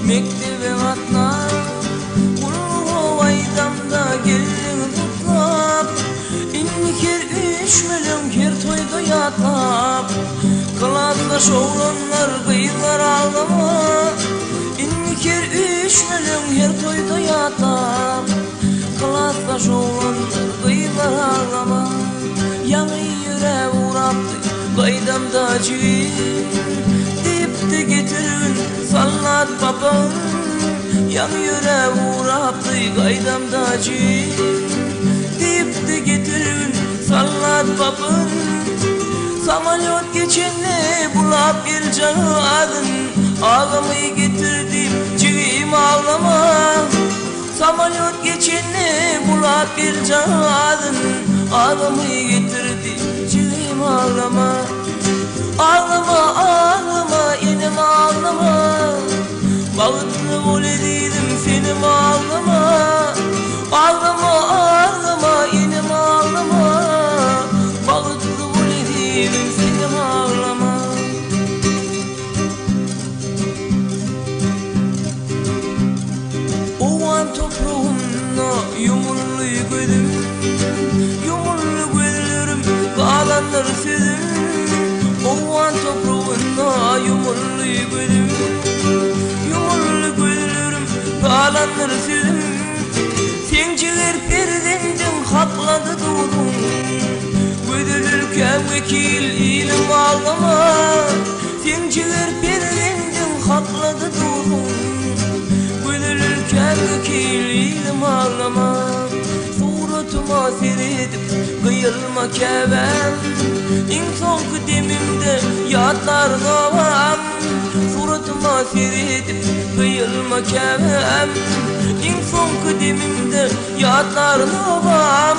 mektebe atlar Kulluğu aydamda gelin tutlap İnniker 3 milyon her toyda yatlap Kılatlaş oğlanlar kıyılar ağlama İnniker 3 milyon her toyda yatlap Kılatlaş oğlanlar kıyılar ağlama Yanı yüreğe uğraptı kaydamda cüğür Dipte getirin sallat babam Yanı yüreğe uğraptı kaydamda cüğür Dipte getirin sallat babam Samalyot geçenle bulap bir canı adın Ağlamayı getirdim cüğüm ağlama Samalyot geçenle bulap bir canı adın Ağlamayı getirdim cüğüm ağlama Ağlama ağlama elim ağlama Bağıtlı ol edildim senim ağlama Ağlama ağlama elim ağlama Bağıtlı ol edildim senim ağlama Ovan toprağında yumurlu gözüm Yumurlu gözlerim kalanlar sözüm Ovan toprağında yumurlu gözüm Yumurlu gözlerim kalanlar sözüm Senciler perdenden kapladı doğdum Gözülürken vekil ilim ağlama Senciler perdenden kapladı doğdum Gözülürken vekil ilim ağlama Suratıma seyredip kıyılma kevem İnsan kıdemimde yatlar davam Suratıma seyredip kıyılma kevem İnsan kıdemimde yatlar davam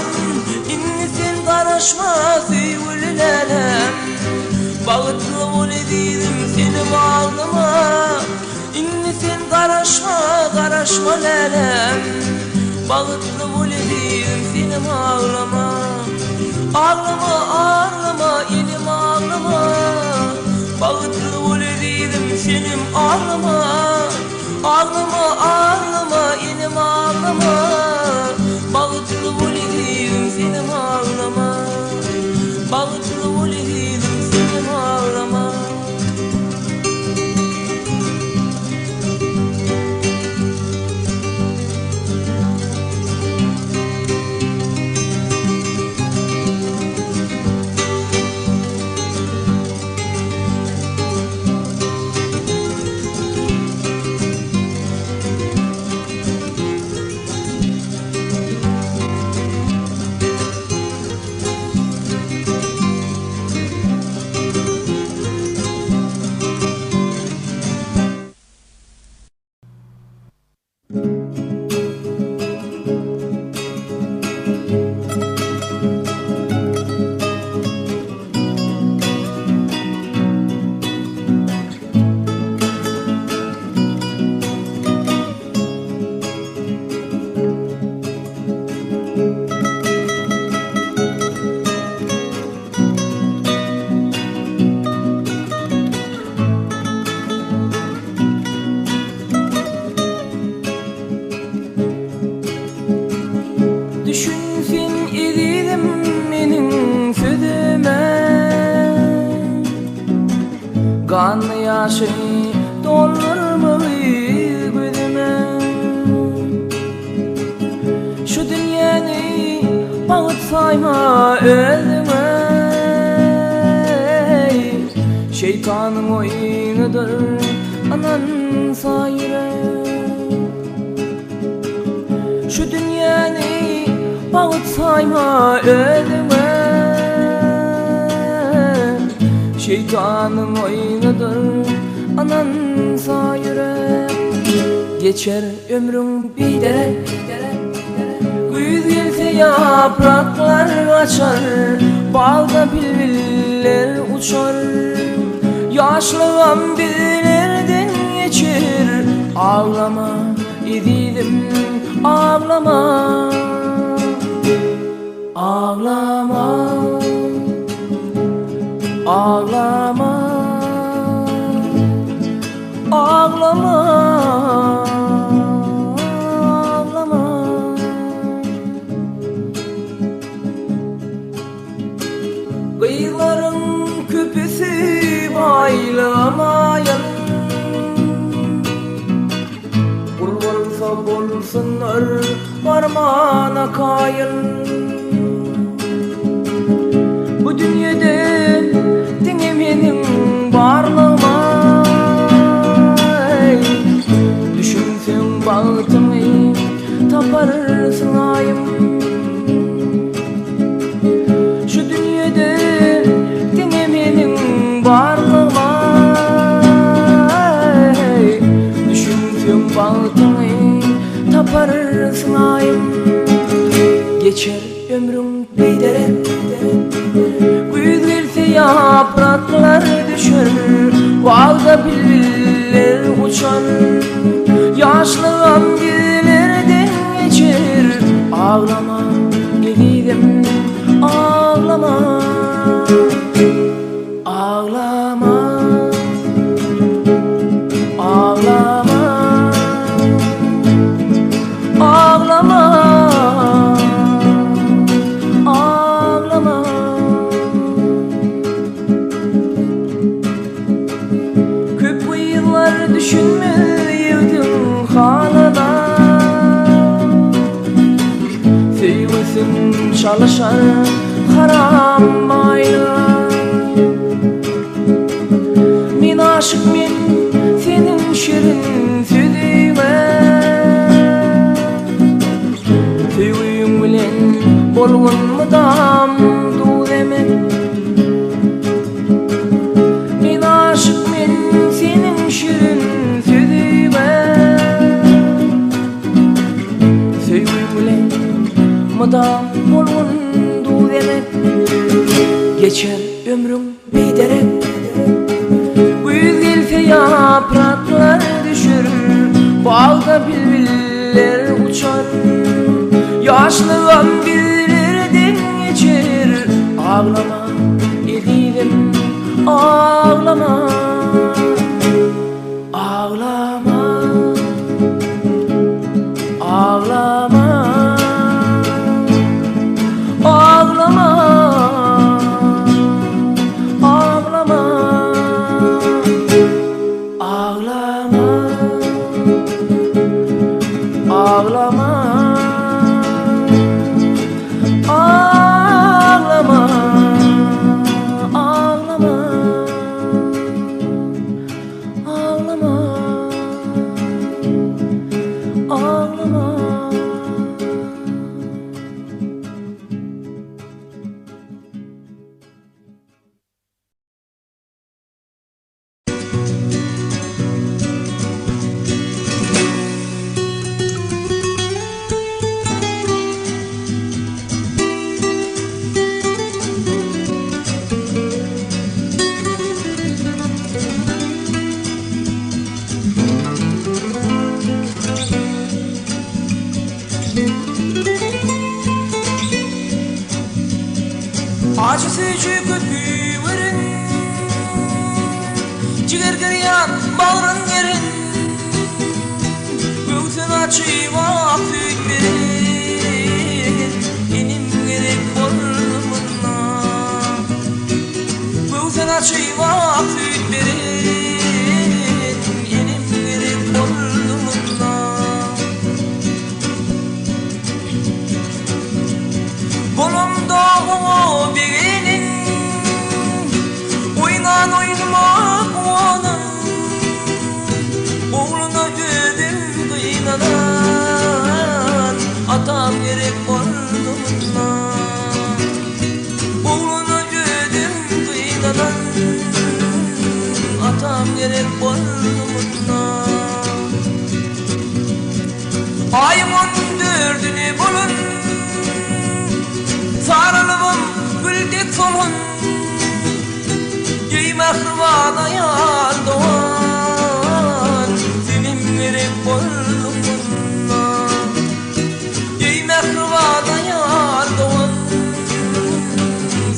İnni sen karışma sevgililerim Bağıtlı ol edildim senim ağlıma İnni sen karışma lelem Bağıtlı ol edildim senim ağlama Ağlama ağlama elim ağlama Bağıtlı ol edildim senim ağlama Ağlama ağlama elim ağlama Bağıtlı ol edildim senim ağlama Bağıtlı ol edildim senim ağlama Düşünsün edilim benim sözüme Kan yaşı doldurmalı gözüme Şu dünyanı bağıt sayma özüme Şeytanın oyunudur anan sayre Şu dünyanı bağıt sayma özüme Şeytanın oyunudur anan sayre Geçer ömrüm biter Güz gelse yapraklar açar Bağda bülbüller uçar Yaşlığım bizlerden geçer Ağlama edilim ağlama Ağlama Ağlama Ağlama Kıyıların köpesi baylamayın. Kul bolsa bolsunlar parmağına kayın. Bu dünyada dingemenin barlığıma düşünsen bağıtını taparsın ayım. Şu dünyada dingemenin barlığıma düşünsen bağıtını taparsın ayım. Geçer ömrüm beyderek, güz gelse yapraklar düşer, bağda bülbüller uçar. Yaşlığım güllerden geçer, ağlama gelirim, ağlama, ağlama, ağlama, ağlama. Düşünmeydim halana, sevmesin çalışar haram bayla. Men aşık men senin şirin sözüme, sevgim bilen bolgunmudam du demek. Men aşık men senin şirin mıdam bolgundu demek. Geçer ömrüm beyderek, güz gelse yapraklar düşür, bağda bülbüller uçar. Yaşlığım güllerden geçer, ağlama edilim, ağlama, ağlama, ağlama, ağlama, ağlama, ağlama, ağlama, ağlama, ağlama, ağlama, ağlama. Acı sücü köpüğün, ciğer gıryan bağrın yerin, göğsün açıp affetmeyin, enim gerek bolmuna. Göğsün açıp affetmeyin, enim gerek bolmuna. Kolumda o birinin, oynan oynamak onun, oğluna ödüm kıynadan, atam gerek bolmuna. Oğluna ödüm kıynadan, atam gerek bolmuna. Ayımın dördünü bulun, sarılığım güldük solun, yeymekvana yar doğan, senin gerek bolmuna. Yeymekvana yar doğan,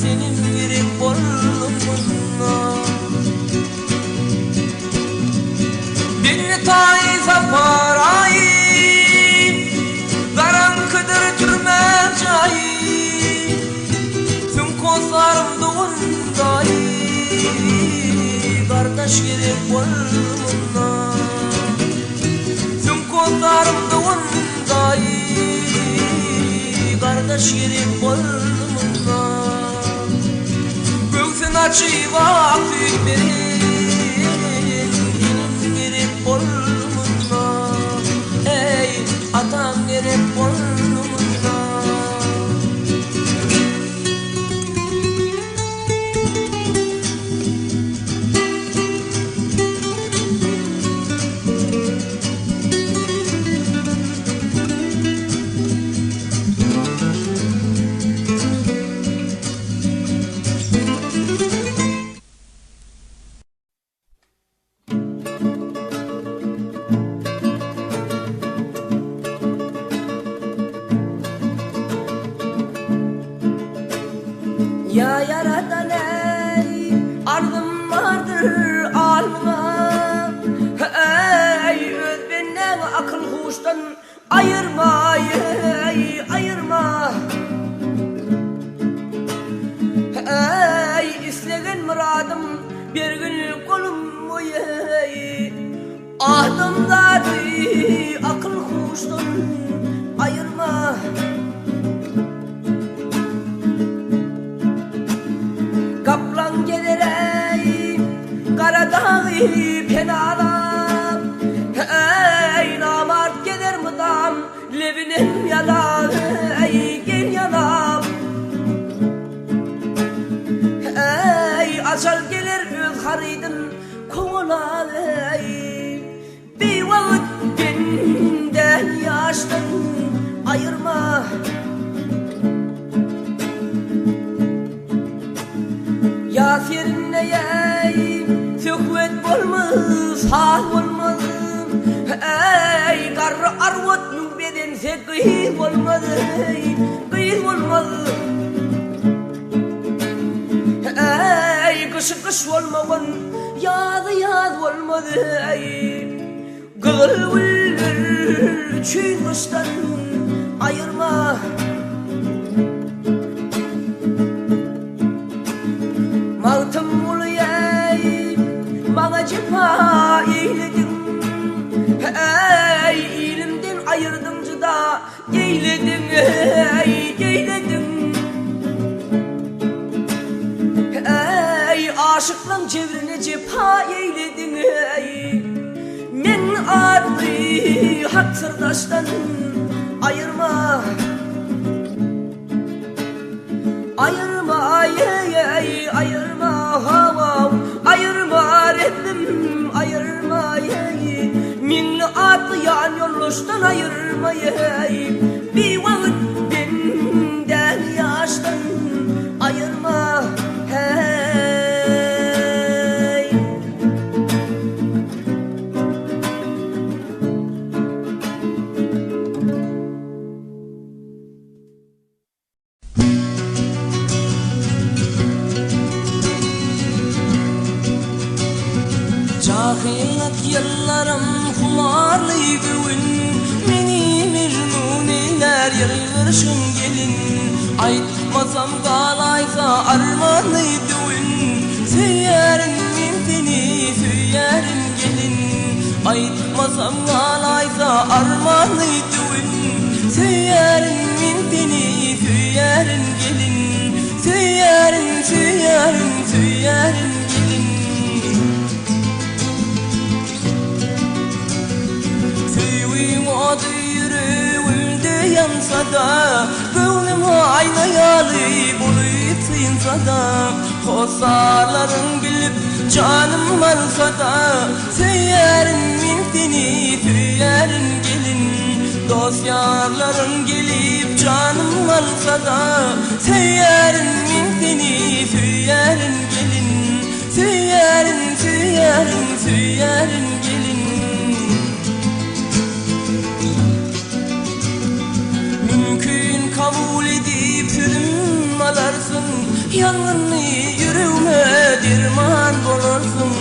senin gerek bolmuna. Beni tayza parayı, garankıdır türme doğunday kardeş gerek bolmuna Tüm kollarım doğunday kardeş gerek bolmuna Göğsün açıp vakit verin ilim gerek bolmuna Ey atam gerek bolmuna Ya yaradan ey ardım vardır alma Ey öz benden akıl huştan ayırma ey ayırma Ey isteyen muradım bir gün kolum ey Ahdımları akıl huştan ayırma Kaplan gelir ey Karadağı penalap Ey namart gelir mıdam Levinin yalan ey gel yanam Ey açar gelir öz haridin koğulan ey Bir vakit benden yaştan ayırma Yaserin ey sökvet bolmaz hal olmaz Ey garra arvat nübedense kıyı olmaz kıyı olmaz Ey kışı kış olmavan yaz olmaz Gıl vüllür çün kıştan ayırma Mağtım uluyay, bana cefa eyledin Ey ilimden ayırdımcı da eyledin ey eyledin Ey aşıklan çevrine cefa eyledin ey Men ardı hak sırdaştan ayırma Ayırma ay ayırma hava ayırma Rabbim ayırma ay Minni atlayan yoluştan ayırma ay Bir vakit benden yaştan ayırma hey Cahilet yıllarım humarlı güvün Meni mecnuniler yılgırışın gelin Aytmasam kalaysa armanlı düğün Süyerin mintini süyerin gelin Aytmasam kalaysa armanlı düğün Süyerin mintini süyerin gelin Süyerin süyerin gelin Yüreğimde yansa da Gönlüm aynayalı bulup sıyınsa da Hosarların bilip canım alsa da Süyerin mintini süyerin gelin Dosyarların gelip canım alsa da Süyerin mintini süyerin gelin Süyerin gelin Mümkün kabul edip sürüm alarsın Yangını yüreğime dirman bulursun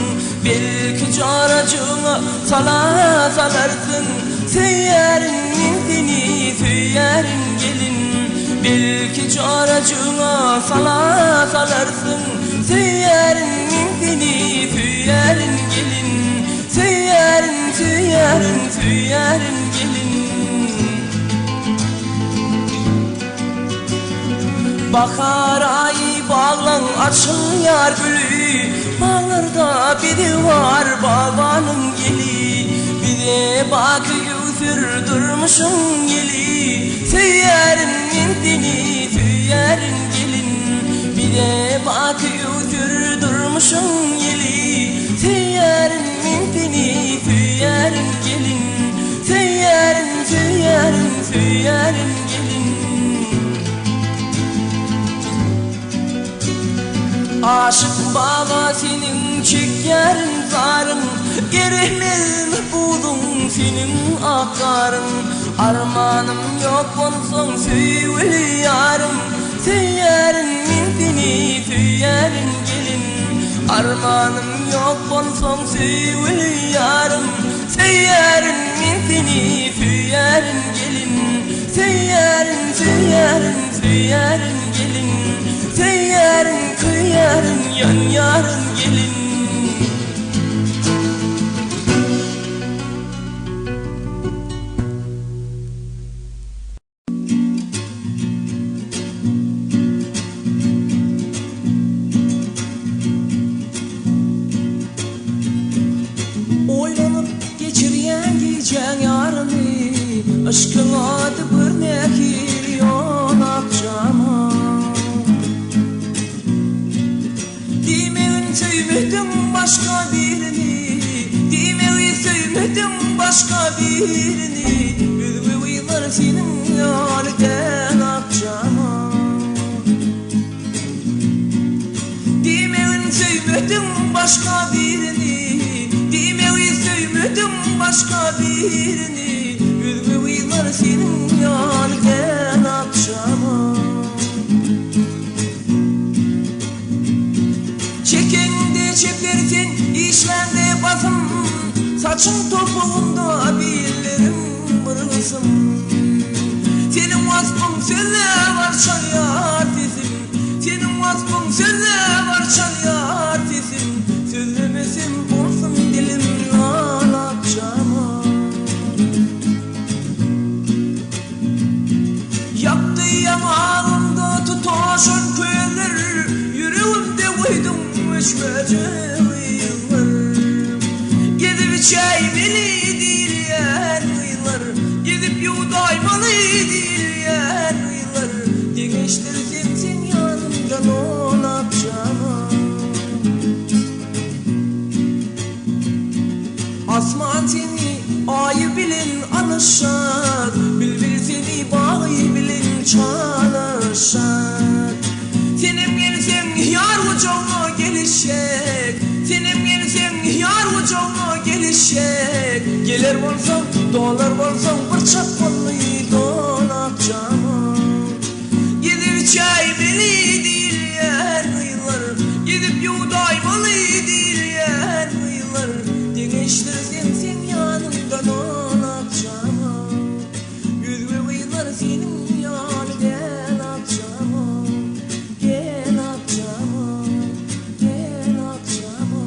Belki caracığına salarsın Süyerin mintini süyerin gelin Belki caracığına salarsın tüyerin gelin. Bahar ayı bağlan açın yar gülü, bağlarda biri var babanın geli. Bir de bakıyor durmuşun geli, tüyerin mintini tüyerin gelin. Bir de bakıyor durmuşun geli, tüyerin mintini tüyerin gelin. Tüyerin tüyerin tüyerin gelin. Aşık baba senin çekerin zarın, gerehmez buldum senin akarın. Armanım yok olsun söyle yarım, tüyerin mintini tüyerin gelin. Armanım yok olsun söyle yarım, tüyerin mintini tüyerin gelin. Tüyerin tüyerin tüyerin gelin. Tüyerin kıyarın yan yarın gelin. Oylanıp geçiriyen giyeceğin yarını, aşkın adı bir nekir yol akşama. Sevmedim başka birini, demeyi sevmedim başka birini. Yüzümü uyular senin yâliden akşama. Demeyi sevmedim başka birini, demeyi sevmedim başka birini. Yüzümü uyular senin yâliden akşama. Çekersin işlende basım, saçın topuğunda billerim bırılsın. Senin vasfın söyle var çalıyor sesim, senin vasfın söyle var çalıyor sesim. Söylemesin olsun dilim al akşama. Yaptı yamalımda tutuşun köyler, yüreğimde uydum gidip çaymalı diyen uylar, gidip yudaymalı diyen uylar. Geçtirdim sen yanımdan ol akşama. Asman seni ayı bilin anışar, bülbül seni bağı bilin çalışar. Senin gelsen yar ucuna gelişecek, senin gelsen yar ucuna gelişecek. Gelir olsam, dolar olsam, bırçak vallahi dolapcama. Gidip çaymalı diyen uylar, gidip yudaymalı diyen uylar. Deneştirsin sen yanımdan ol akşama. Yüzme uylar senin yanından akşama. Gel akşama, gel akşama.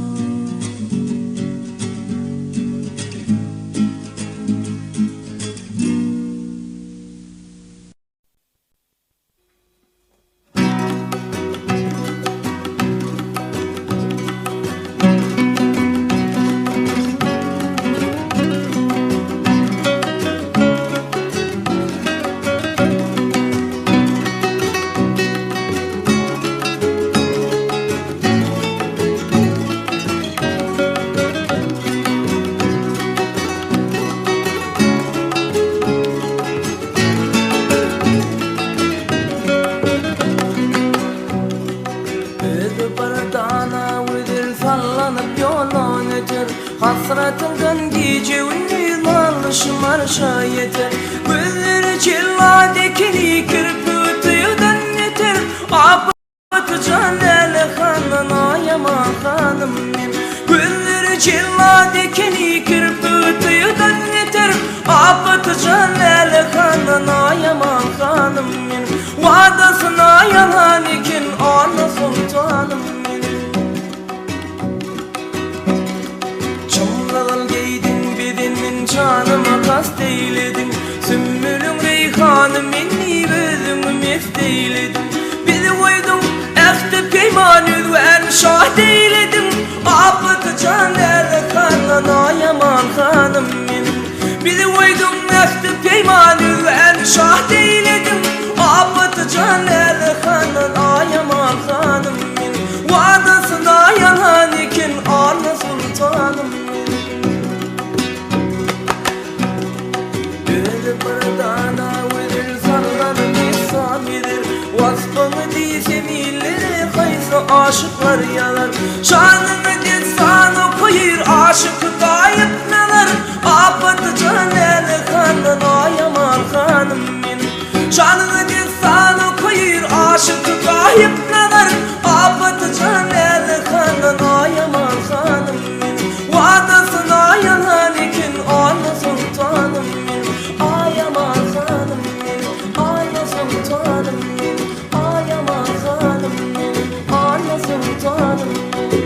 Hasretimden gecenin alışmar şayete. Gözleri çilla dikili kirpütüden yeter. Apatı canele hanına yaman hanım. Gözleri çilla dikili kirpütüden yeter. Apatı canele hanına yaman hanım. Vadasına yalan ikin ana sultanım. Giydin bedenin canıma Peymanı en şah deyledim Abıt canel hanın ayamal hanım min Vadasına yalan iken ana sultanım Öyle pırdana verir sarılar misamidir Vasfını dizemilleri kaysa aşıklar yalar Şanını desan okuyur aşık gayet neler Abıt canel hanın ayamal hanım min Şanını desan okuyur aşık gayet neler Abıt canel hanın ayamal hanım min Vadasına yalan iken ana sultanım min Ayamal hanım min ana sultanım min Ayamal hanım min ana sultanım min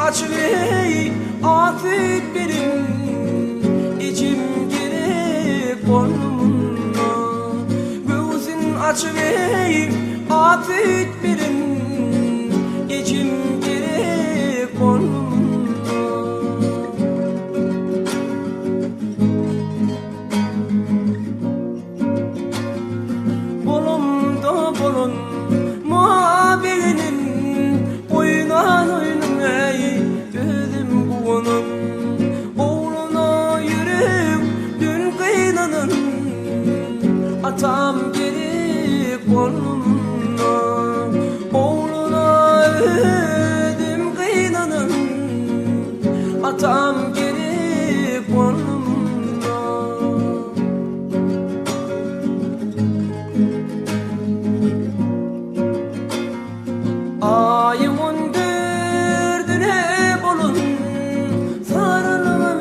açıvey afet benim içim gerek boynumuna göğsün açıvey afet benim içim gerek boynumuna atam gelip onunla. Ayımın derdine bolun, sarılmam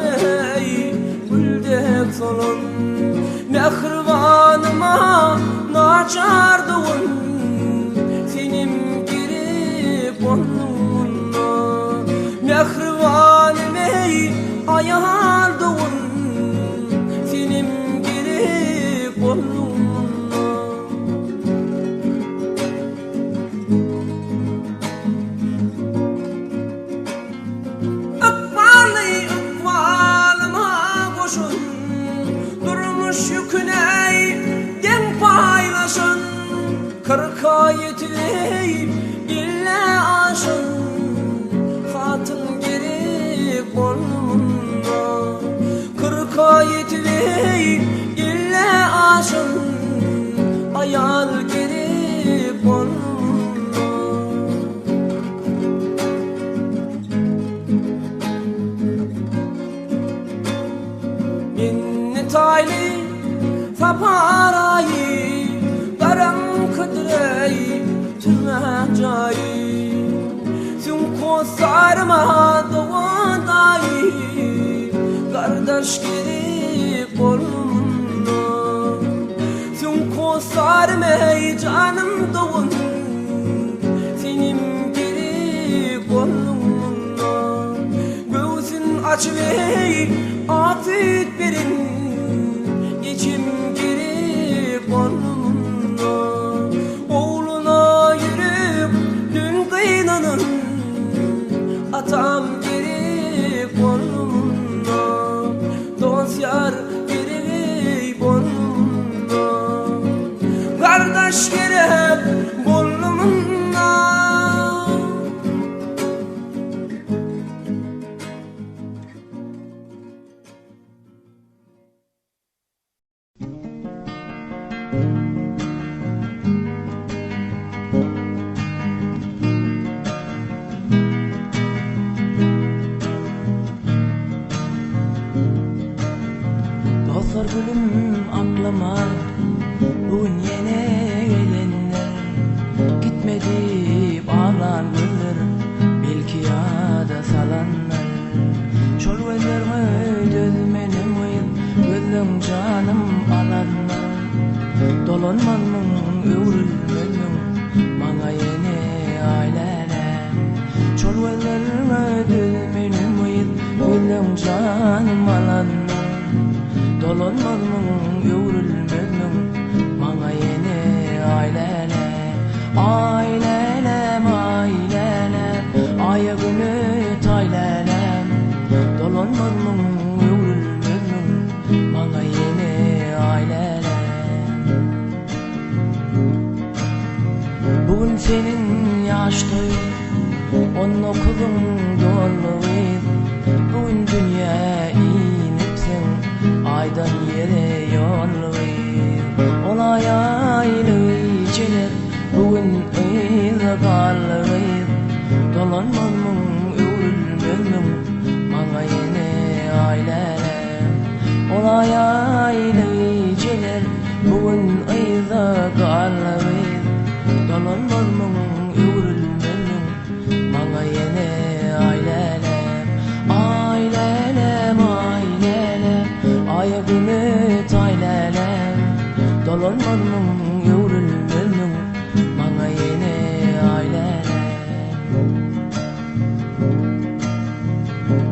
ey güldek solun. Mehribanıma naçardığın, senim girip onunla. Mehribanım ey ayardığın, senim girip onunla. Yüküney den paylaşın, kırka yetileyip ille aşın. Hatın gerek boynumda, kırka yetileyip ille aşın. Ayal gerek boynumda. Minni tayli Saparayı, garam kıdrey, tümecayı. Sünko sarma doğandayı, kardeş gerip olmunda. Sünko sarmay canım doğun, senim gerip olmunda. Gözün açıvey, afet verin, geçim girip onunla. Oğluna yürüp dün kıynanın, atam girip onunla. Dost yar girip onunla, kardeş girip onunla. Dostlar gülüm aklıma bugün yine gelenler, gitmedi bağlan güller, belki yada salanlar. Çol gözlerime dözmenim uyum, gözüm canım alanlar. Dolanmanın övrülmenin bana yine aileler. Çol gözlerime dözmenim uyum, gözüm canım alanlar. Dolanmanın övrülmenin bana yine aileler. Ailelem ailelem, aya günü taylelem. Dolanmanın övrülmenin bana yine aileler. Bugün senin yaş toyun, 19'un doluydu. Bugün dünya inipsin, aydan yere yollayır. Olay aylı içilir, bugün ıyla kallayır. Dolanmanın övrülmenin bana yine aileler. Olay aylı içilir, bugün ıyla kallayır. Dolanmanın övrülmenin bana yine aileler. Ailelem ailelem, ayağını taylelem. Dolanmanın övrülmenin bana yine aileler.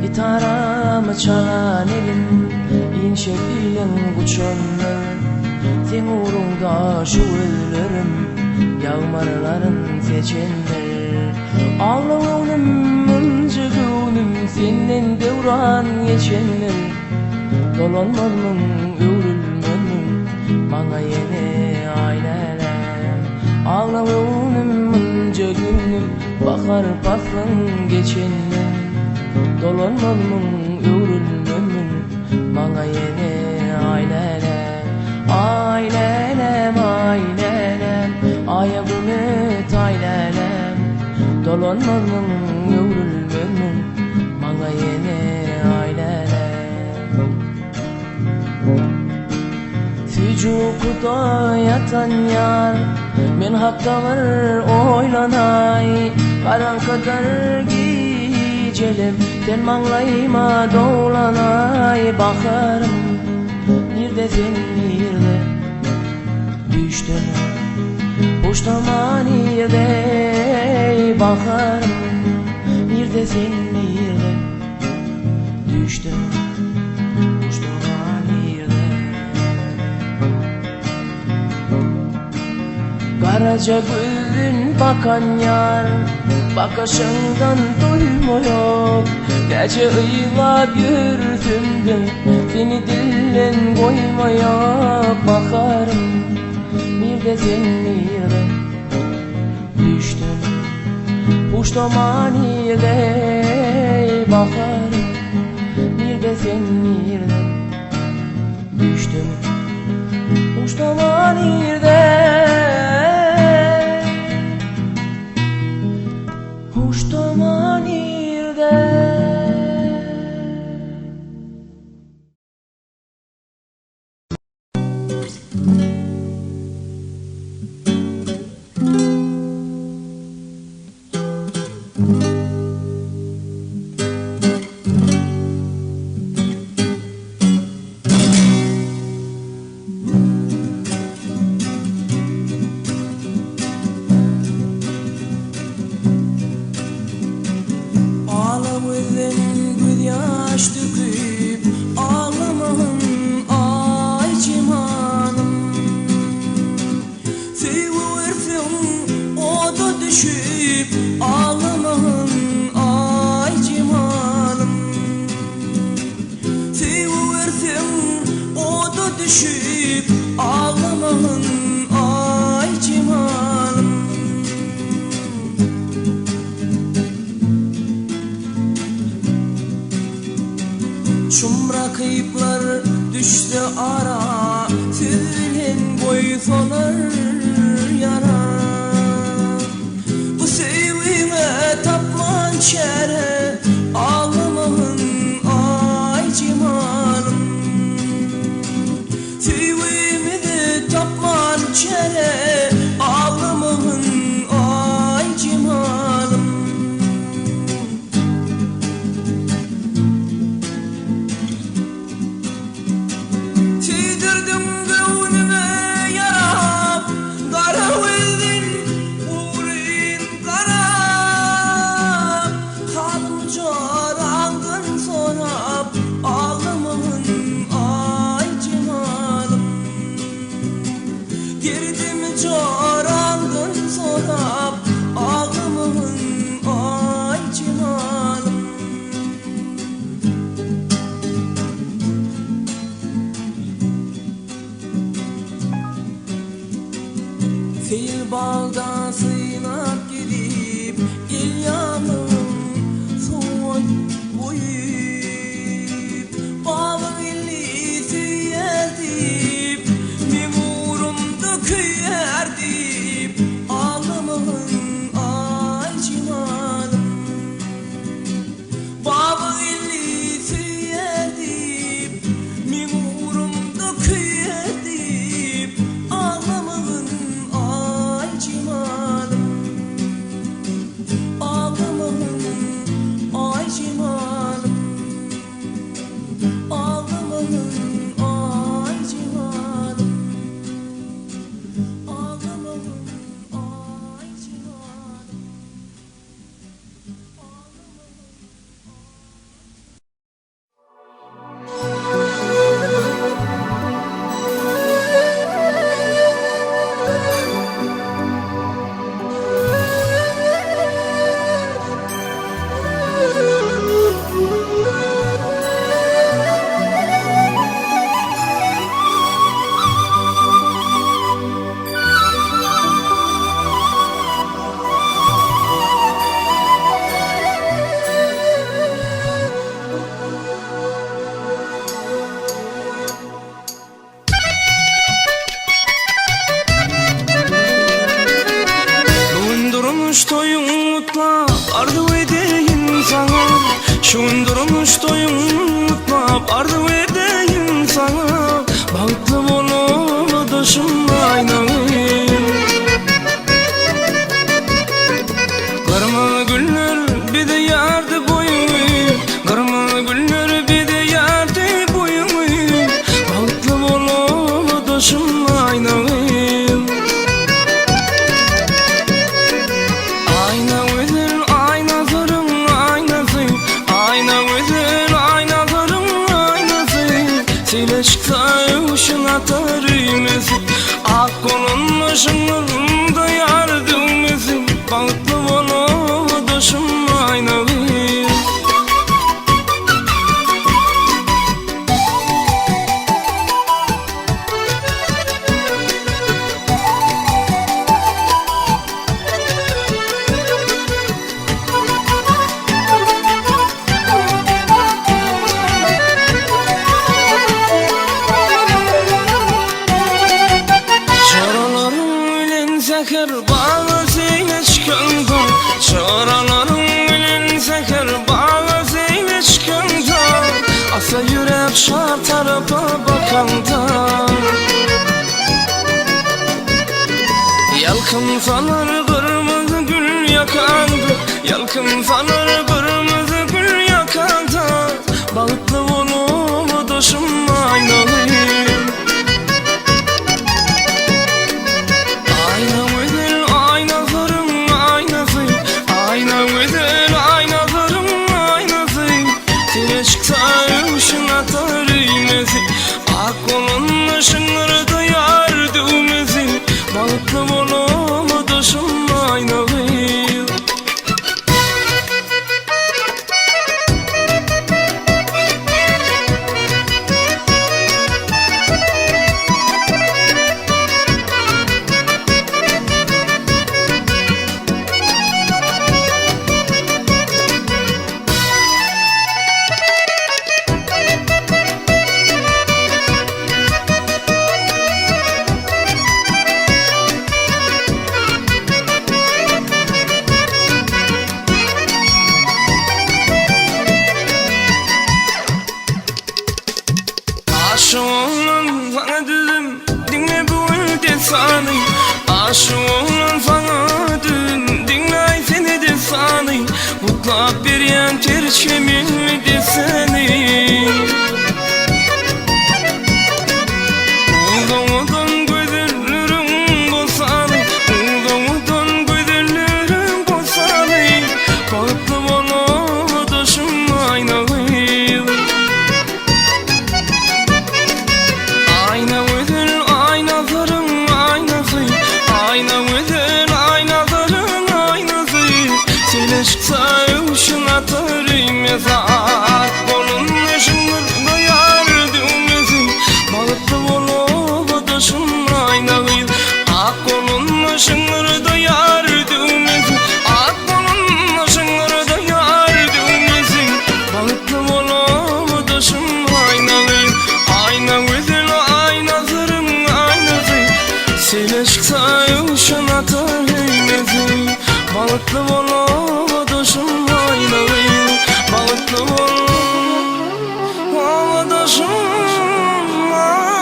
Gitaramı çalan elim, inşe bilen uçanlar. Sen uğrunda şu ölürüm, yağmarların seçenler. Ağlamağınım mıncıgınım, senden devran geçenler. Dolanmanın övrülmenin bana yine aileler. Ağlamağınım mıncıgınım, bakar paslın geçenler. Dolanmanın övrülmenin bana yine aileler. Ailelem ailelem, ayağını taylelem. Dolanmanın övrülmenin bana yine yurtta yatan yar, men haptalar oylanay, karan kadar gicelem, ten manglayma dolanay. Bakarım nirde sen nirde, düştüm boştama nirde. Bakarım nirde sen nirde, düştüm boştama nirde. Karaca gözün bakan yar, bakışından duymuyor. Gece ıylap yürüdüm de seni dillen koymaya. Bakarım bir de sen nirde, düştüm puştama nirde. Bakarım bir de sen nirde, düştüm puştama nirde. Puştama nirde. Ağlamızın göz yaş döküp ağlamağın ay cimanım. Seviversin o da düşüp ağlamağın ay cimanım. Seviversin o da düşüp ağlamağın ay cimanım. Şumra kayıplar düştü ara, sizin koysalar yara. Bu sevime tapman çare, ağlamağın ay cimanım. Sevimi de tapman çare, ağlamağın ay cimanım. Çiğdirdim gönlüme yarab, kara verdin uğrun kara. Halım corandın sorab, ağlamağın ay cimanım. Girdim corandın sorab, ağlamağın ay cimanım. Fil baldan sıyınıp gidip İlyanım soğuk koyup balık illi süyerdip mimurumda kıyerdip ağlamağın ay cimanım. Balık illi süyerdip mimurumda kıyerdip ağlamağın ay cimanım. Ağlamağın ay cimanım. Ağlamağın ay cimanım. Ağlamağın ay cimanım. arzu edeyim sana. Şundurmuş doyum arzu edeyim sana. Baktım onu dışım atarım ezin. Ak kolun şınırında yardım ezin. Bağıtlı olup doşum aynalı. Zehir bağı zeyle çıkanda, çağralarım bilen zehir bağı zeyle çıkanda, asa yürek şar tarafa bakanda. Yalkın sanar kırmızı gül yakanda, yalkın sanar kırmızı gül yakanda, balıklı olup doşum aynalı. Ak kolun şınırda yardım ezin. Balıklı olup doşum aynalı. Aşığım sana dedim, dinle bu desanı. Aşığım sana dedim, dinle seni desanı. Mutlak bir yan terçemin deseni. Uğdan gözlerim bosanı, uğdan gözlerim bosanı. Balıklı olup doşum aynalı. Çıksaymışın atarım yazak. Kolun şınırda yardım ezin. Balıklı olup doşum aynalı. Ak kolun şınırda yardım ezin. Ak kolun şınırda yardım ezin. Balıklı olup doşum aynalı. Ayna gözün aynazırım aynazı. Sile çıksaymışın atarım ezin. Balıklı olup doşum aynalı. Balıklı olup doşum aynalı.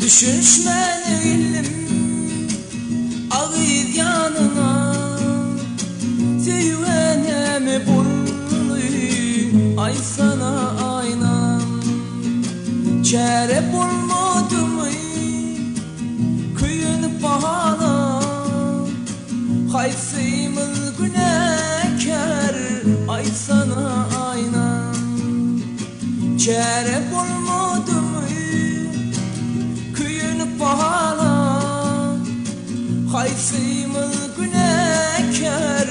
Düşüşmeliyim ağız yanına. Sevvenemi burnu ay sana aynam. Çare bulmadım kıyın pahala. Haysımız günahkar ay sana aynam. Çare bulmadım pahala. Haysımız günahkar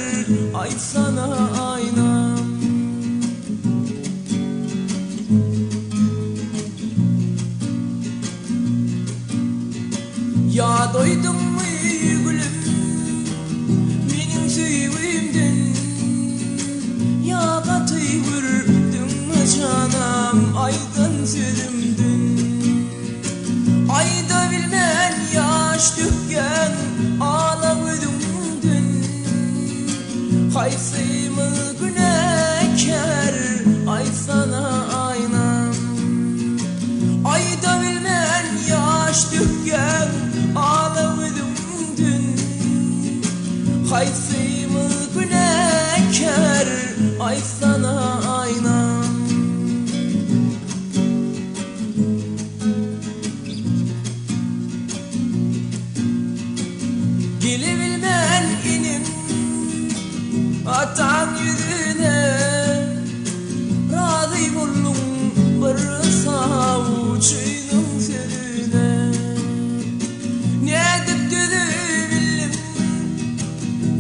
ay sana aynam. Ya doydun mu gülüm benim sevimden? yaş dökken ağladım dün. Haysımı güneker ay sana aynam. Ayda bilmen yaş dökken ağladım dün. Haysımı güneker ay sana aynam. Gelebilmen inin atan yüzüne. Razı buldum bir savuçunun sözüne. Ne edip düzübildim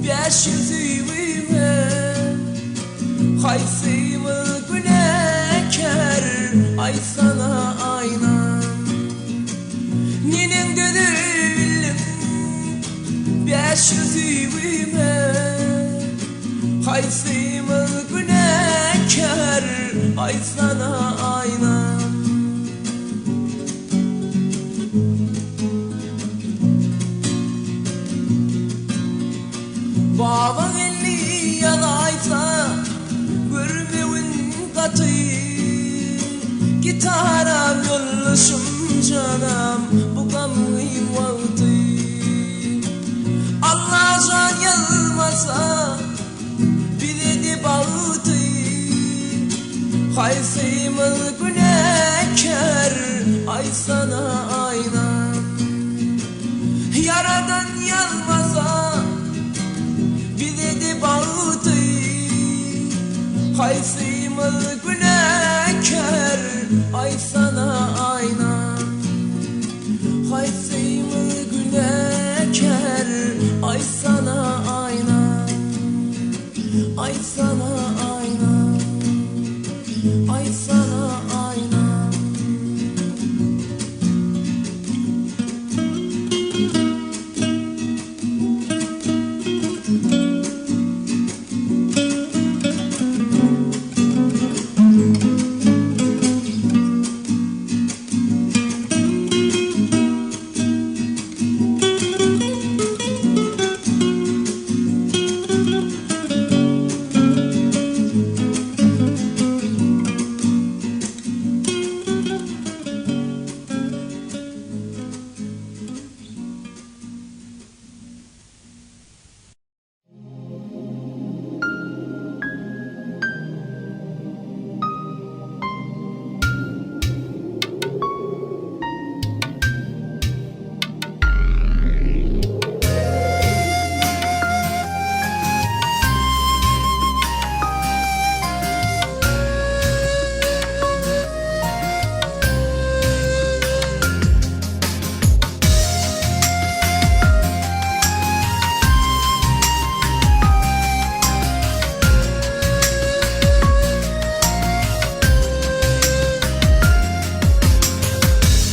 beş yüzüme. Haysımı güneker ay sana aynam. Ninin düzübildim beş yüzüme. Haysımı güneker ay sana aynam. Babam elli yalaysa görmevin katı. Gitaram yollaşım canım bu gamın vakti. Allah can yalmasa biledi bağıtı. Haysımı güneker ay sana aynam. Yaradan yalmasa biledi bağıtı. Haysımı güneker ay sana aynam. Haysımı güneker ay sana aynam. Ay sana aynam. Ay sana aynam.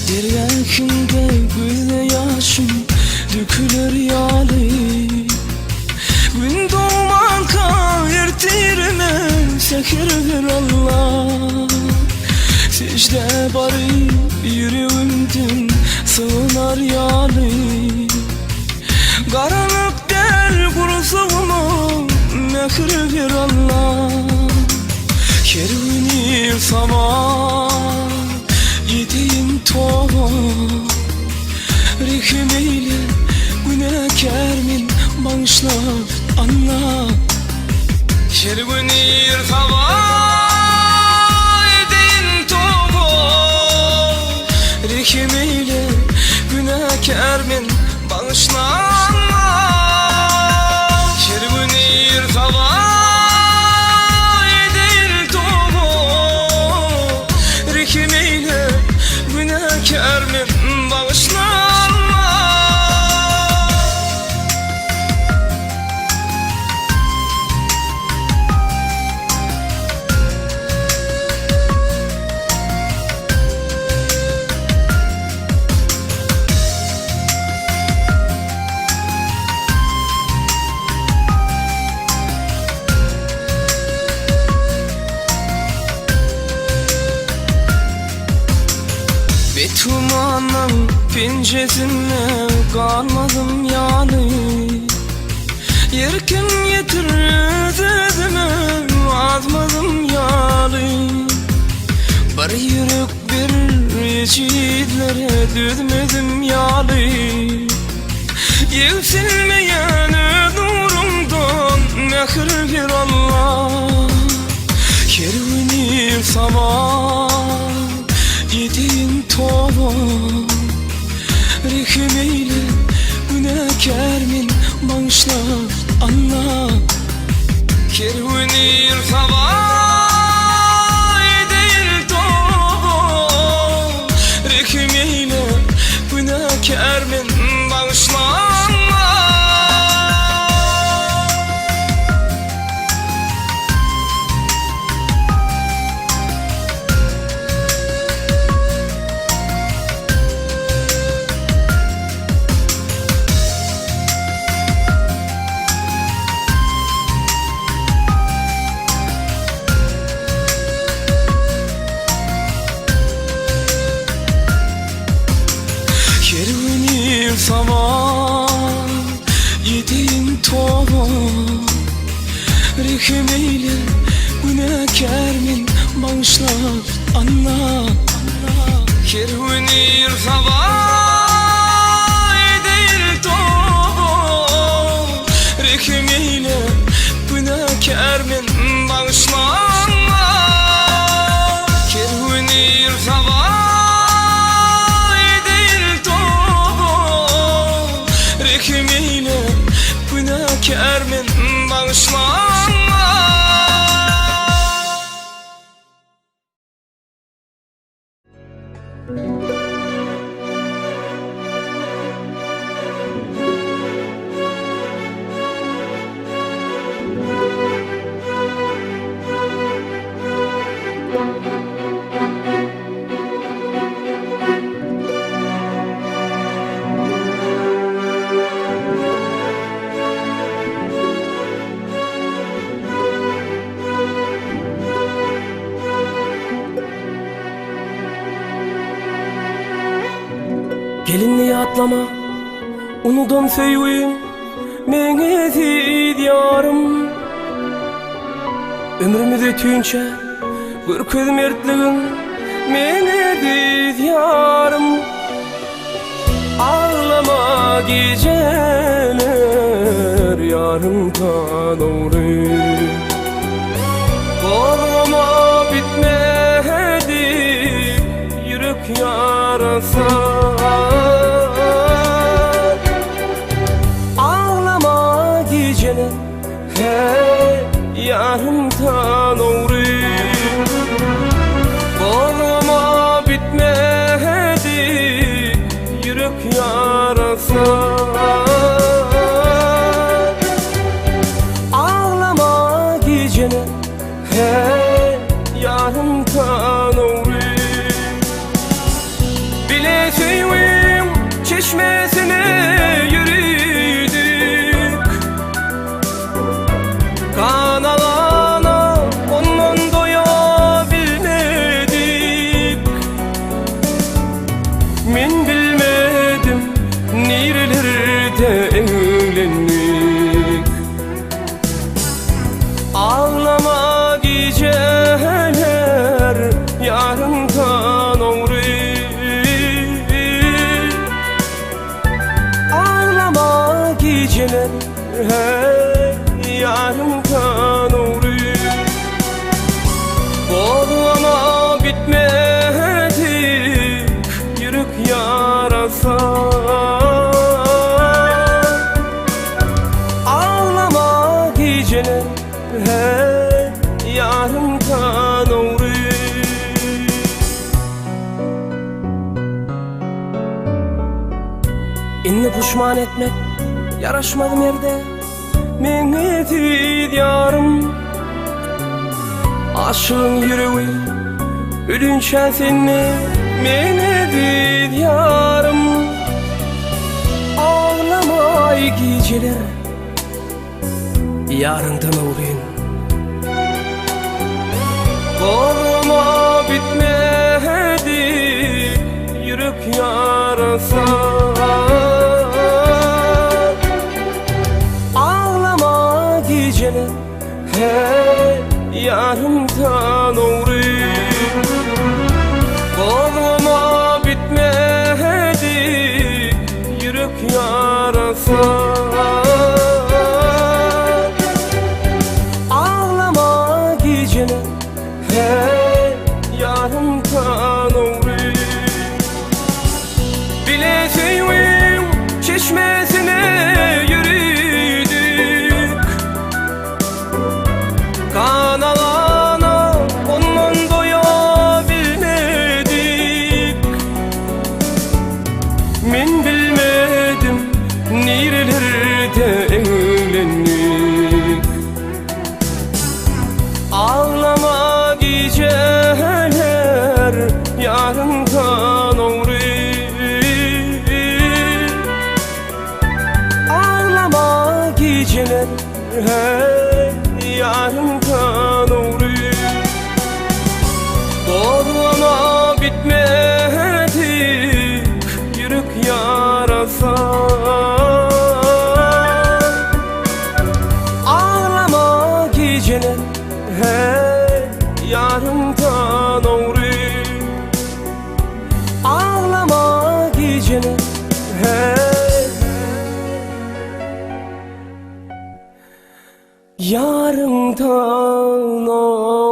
Deryankinde gülle yaşım dökülür yali. Gün doğman kahirtirme sekirdir Allah. Secde bari yüreğimden sığınar yali. Karanlık del kurusuğumu mekirdir Allah. Kervini sabah yediğim tova. Rihmeyle günekermin bağışlar anla. Kervini sabah yediğim tova. Rihmeyle günekermin bağışlar anla. Kervini sabah kermin bağışlanma. Betumanın pencesinle kalmadım yani. Yerkim yetirdim azmadım yani. Bir yürek bir yiğitlere düzmedim yalı. Yükselmeyen nurumdan mehir bir Allah. Kervini sabah yediğin tova. Rehmeyle günahkarmin bağışla Allah. Kervini sabah yediğin tova. Rehmeyle günahkarmin bağışla Allah. Kervini sabah yediğin tova. Rehmeyle günahkarmin bağışla Allah. Kervini sabah yediğin tova. Rehmeyle günahkarmin bağışla Allah. Kervini sabah Rehmeyle günahkarmin bağışla Allah. Gelinliği atlama, unudum söyleyin, mene diyarım. Ömrümüz ötünçe, bir köz mertliğin, mene diyarım. Ağlama geceler, yarımdan doğru. Korkma bitmedi, yürek yarası. Ağlama geceler, hey yarımdan doğru. Korkma bitmedi, yürek yarası. Ağlama geceler, hey yarımdan doğru. Bile sevim çeşmesine yürüdük. Kan alana ondan doyabilmedik. Men bilmedim nerelerde evlendik. Ağlama geceler, yarımdan doğru. Ağlama geceler, hey yarımdan doğru. Korkma bitmedik, yürek yarası. Ağlama geceler, hey yarımdan doğru. İnni pişman etmek yaraşmadım yerde, mene diyarım. Aşığın yüreği ölünçe seni, mene diyarım. Ağlama geceler, yarından uğrayın. Korkma bitmedi, yürek yarası. Ağlama geceler hey yarımdan uğri Bileceğim çeşmesine yürüdük Kanalana ondan doyabilmedik Men bilmedim nerelerde evlendik Ağlama geceler yarımdan uğri Ağlama geceler hey yarımdan uğri Doğrulama bitmedik yürek yarasa Ağlama geceler hey yarımdan uğri Ağlama geceler hey yarımdan uğri